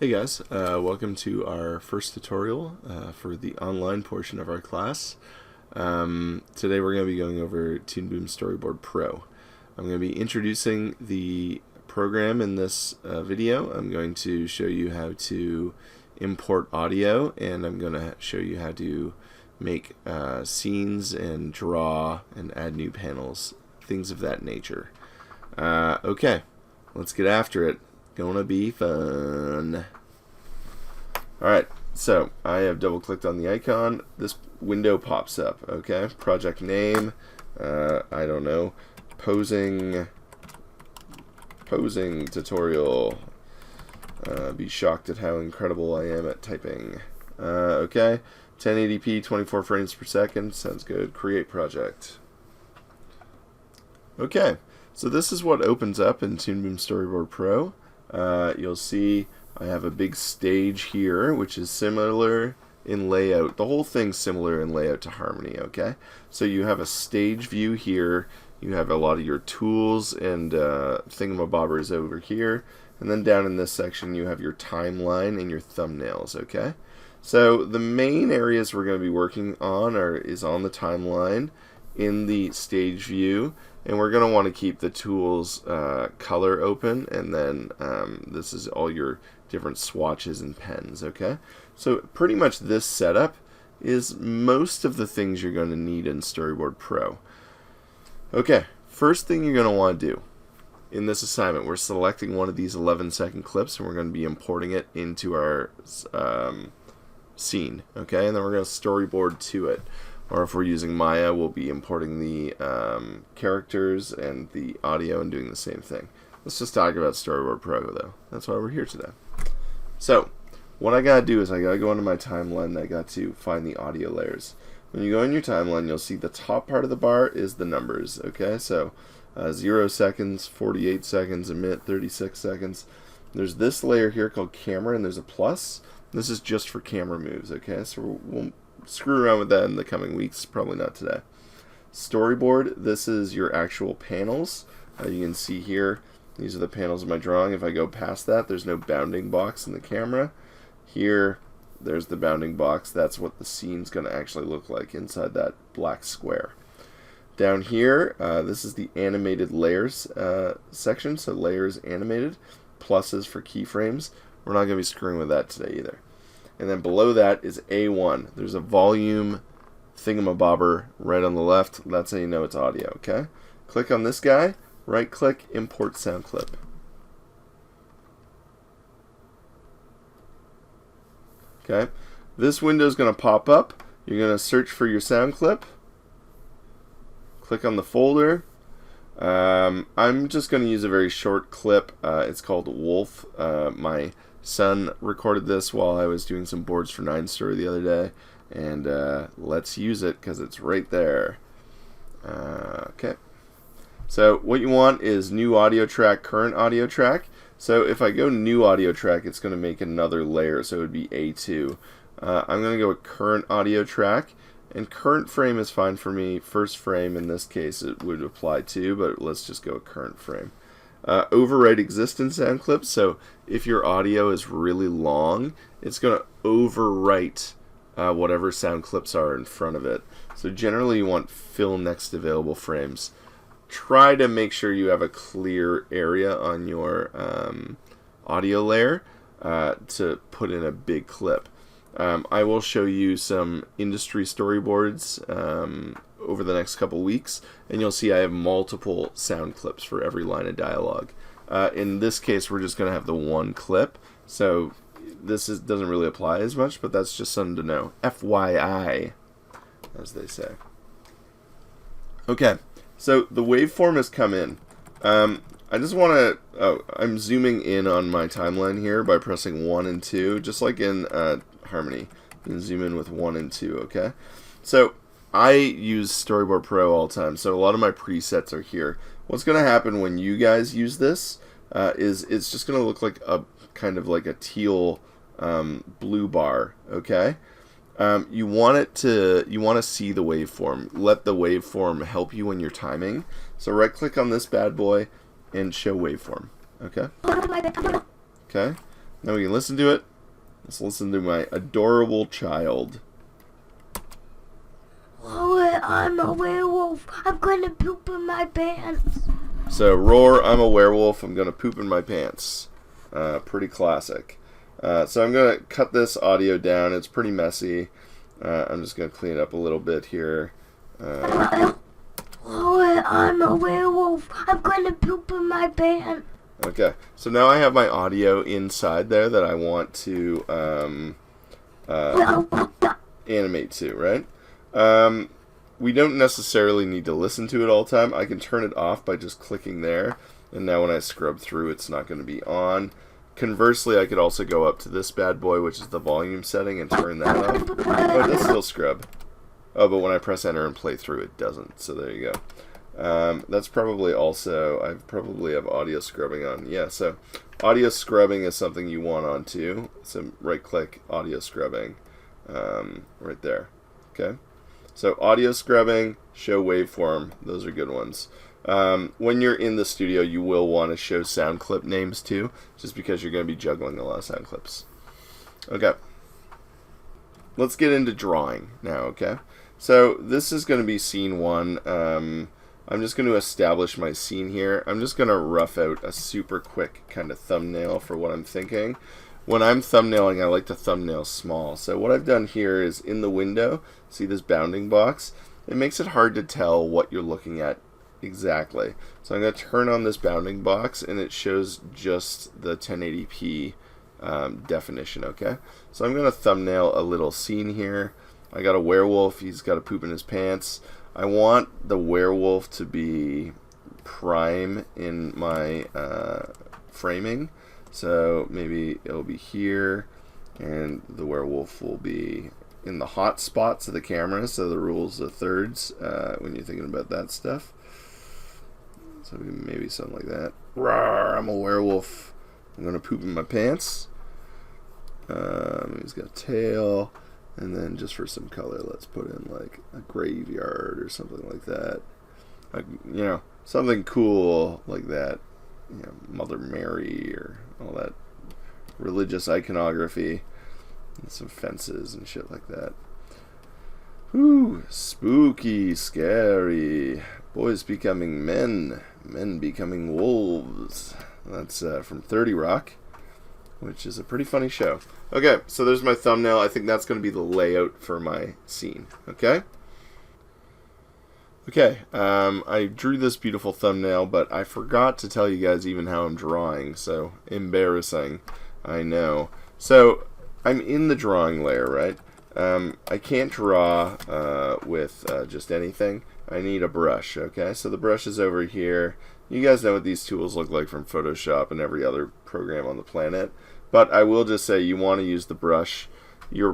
Hey guys, welcome to our first tutorial for the online portion of our class. Today we're going to be going over Toon Boom Storyboard Pro. I'm going to be introducing the program in this video. I'm going to show you how to import audio, and I'm going to show you how to make scenes and draw and add new panels, things of that nature. Okay, let's get after it. Gonna be fun. Alright, so I have double clicked on the icon. This window pops up, okay? Project name, I don't know, posing tutorial. Be shocked at how incredible I am at typing. Okay, 1080p, 24 frames per second, sounds good. Create project. Okay, so this is what opens up in Toon Boom Storyboard Pro. You'll see I have a big stage here, which is similar in layout. The whole thing's similar in layout to Harmony, okay? So you have a stage view here, you have a lot of your tools and thingamabobbers over here, and then down in this section you have your timeline and your thumbnails, okay? So the main areas we're going to be working on is on the timeline, in the stage view, and we're going to want to keep the tools color open, and then this is all your different swatches and pens, okay? So pretty much this setup is most of the things you're going to need in Storyboard Pro. Okay, first thing you're going to want to do in this assignment, we're selecting one of these 11-second clips and we're going to be importing it into our scene, okay? And then we're going to storyboard to it. Or if we're using Maya, we'll be importing the characters and the audio and doing the same thing. Let's just talk about Storyboard Pro, though. That's why we're here today. So, what I gotta do is I gotta go into my timeline and I got to find the audio layers. When you go in your timeline, you'll see the top part of the bar is the numbers, okay? So, 0 seconds, 48 seconds, a minute, 36 seconds. There's this layer here called camera, and there's a plus. This is just for camera moves, okay? So we'll screw around with that in the coming weeks, probably not today. Storyboard, this is your actual panels. You can see here, these are the panels of my drawing. If I go past that, there's no bounding box in the camera. Here, there's the bounding box. That's what the scene's going to actually look like inside that black square. Down here, this is the animated layers section, so layers animated, pluses for keyframes. We're not going to be screwing with that today either. And then below that is A1. There's a volume thingamabobber right on the left. That's how you know it's audio, okay? Click on this guy, right click, import sound clip. Okay? This window is going to pop up. You're going to search for your sound clip. Click on the folder. I'm just going to use a very short clip. It's called Wolf. My son recorded this while I was doing some boards for 9 Story the other day, and let's use it because it's right there. Okay, so what you want is new audio track, current audio track. So if I go new audio track, it's going to make another layer, so it would be A2. I'm going to go with current audio track, and current frame is fine for me. First frame in this case it would apply to, but let's just go with current frame. Overwrite existing sound clips. So if your audio is really long, it's going to overwrite whatever sound clips are in front of it. So generally you want fill next available frames. Try to make sure you have a clear area on your audio layer to put in a big clip. I will show you some industry storyboards over the next couple weeks, and you'll see I have multiple sound clips for every line of dialogue. In this case, we're just going to have the one clip, so this doesn't really apply as much, but that's just something to know. FYI, as they say. Okay, so the waveform has come in. I just want to, I'm zooming in on my timeline here by pressing 1 and 2, just like in Harmony. You can zoom in with 1 and 2, okay? So I use Storyboard Pro all the time, so a lot of my presets are here. What's going to happen when you guys use this is it's just going to look like a kind of like a teal blue bar, okay? You want to see the waveform. Let the waveform help you when you're timing. So right click on this bad boy and show waveform, okay? Okay. Now we can listen to it. Let's listen to my adorable child. Oh, I'm a werewolf. I'm gonna poop in my pants. So, roar, I'm a werewolf. I'm gonna poop in my pants. Pretty classic. So I'm gonna cut this audio down. It's pretty messy. I'm just gonna clean it up a little bit here. Oh, I'm a werewolf. I'm gonna poop in my pants. Okay, so now I have my audio inside there that I want to animate to, right? We don't necessarily need to listen to it all the time. I can turn it off by just clicking there, and now when I scrub through, it's not going to be on. Conversely, I could also go up to this bad boy, which is the volume setting, and turn that off. Oh, it does still scrub. Oh, but when I press enter and play through, it doesn't. So there you go. That's probably also, I probably have audio scrubbing on. Yeah, so audio scrubbing is something you want on too. So right click audio scrubbing right there. Okay. So audio scrubbing, show waveform, those are good ones. When you're in the studio, you will want to show sound clip names too, just because you're going to be juggling a lot of sound clips. Okay. Let's get into drawing now, okay? So this is going to be scene 1. I'm just going to establish my scene here. I'm just going to rough out a super quick kind of thumbnail for what I'm thinking. When I'm thumbnailing, I like to thumbnail small. So what I've done here is in the window, see this bounding box? It makes it hard to tell what you're looking at exactly. So I'm going to turn on this bounding box, and it shows just the 1080p definition, okay? So I'm going to thumbnail a little scene here. I got a werewolf. He's got a poop in his pants. I want the werewolf to be prime in my framing. So maybe it'll be here, and the werewolf will be in the hot spots of the camera. So the rules of thirds when you're thinking about that stuff. So maybe something like that. Rawr, I'm a werewolf. I'm going to poop in my pants. He's got a tail. And then just for some color, let's put in like a graveyard or something like that. Like, you know, something cool like that. You know, Mother Mary or all that religious iconography. And some fences and shit like that. Ooh, spooky, scary. Boys becoming men. Men becoming wolves. That's from 30 Rock, which is a pretty funny show. Okay, so there's my thumbnail. I think that's going to be the layout for my scene. Okay? Okay, I drew this beautiful thumbnail, but I forgot to tell you guys even how I'm drawing, so embarrassing, I know. So, I'm in the drawing layer, right? I can't draw with just anything. I need a brush, okay? So the brush is over here. You guys know what these tools look like from Photoshop and every other program on the planet. But I will just say you want to use the brush. Your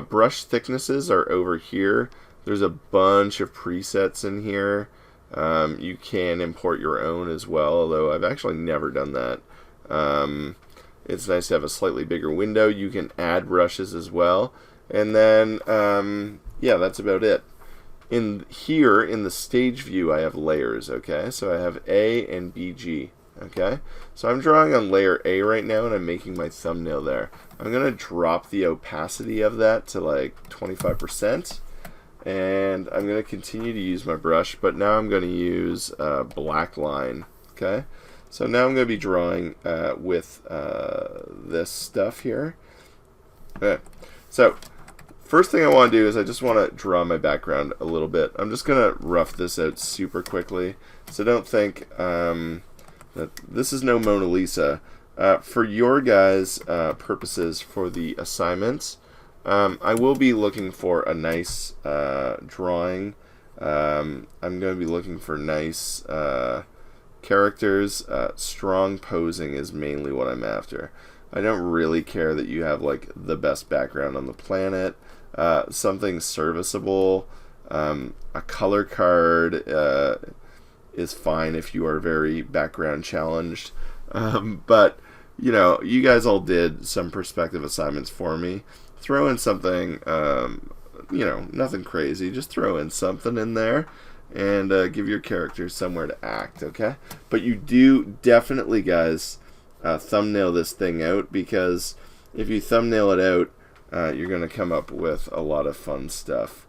brush thicknesses are over here. There's a bunch of presets in here. You can import your own as well, although I've actually never done that. It's nice to have a slightly bigger window. You can add brushes as well. And then, yeah, that's about it. In here, in the stage view, I have layers, okay? So I have A and BG, okay? So I'm drawing on layer A right now, and I'm making my thumbnail there. I'm going to drop the opacity of that to like 25%, and I'm going to continue to use my brush, but now I'm going to use black line, okay? So now I'm going to be drawing with this stuff here. Okay, so first thing I want to do is I just want to draw my background a little bit. I'm just going to rough this out super quickly. So don't think that this is no Mona Lisa. For your guys' purposes for the assignments, I will be looking for a nice drawing. I'm going to be looking for nice characters. Strong posing is mainly what I'm after. I don't really care that you have like the best background on the planet. Something serviceable. A color card is fine if you are very background challenged. But, you know, you guys all did some perspective assignments for me. Throw in something, you know, nothing crazy. Just throw in something in there and give your character somewhere to act, okay? But you do definitely, guys, thumbnail this thing out, because if you thumbnail it out, you're going to come up with a lot of fun stuff.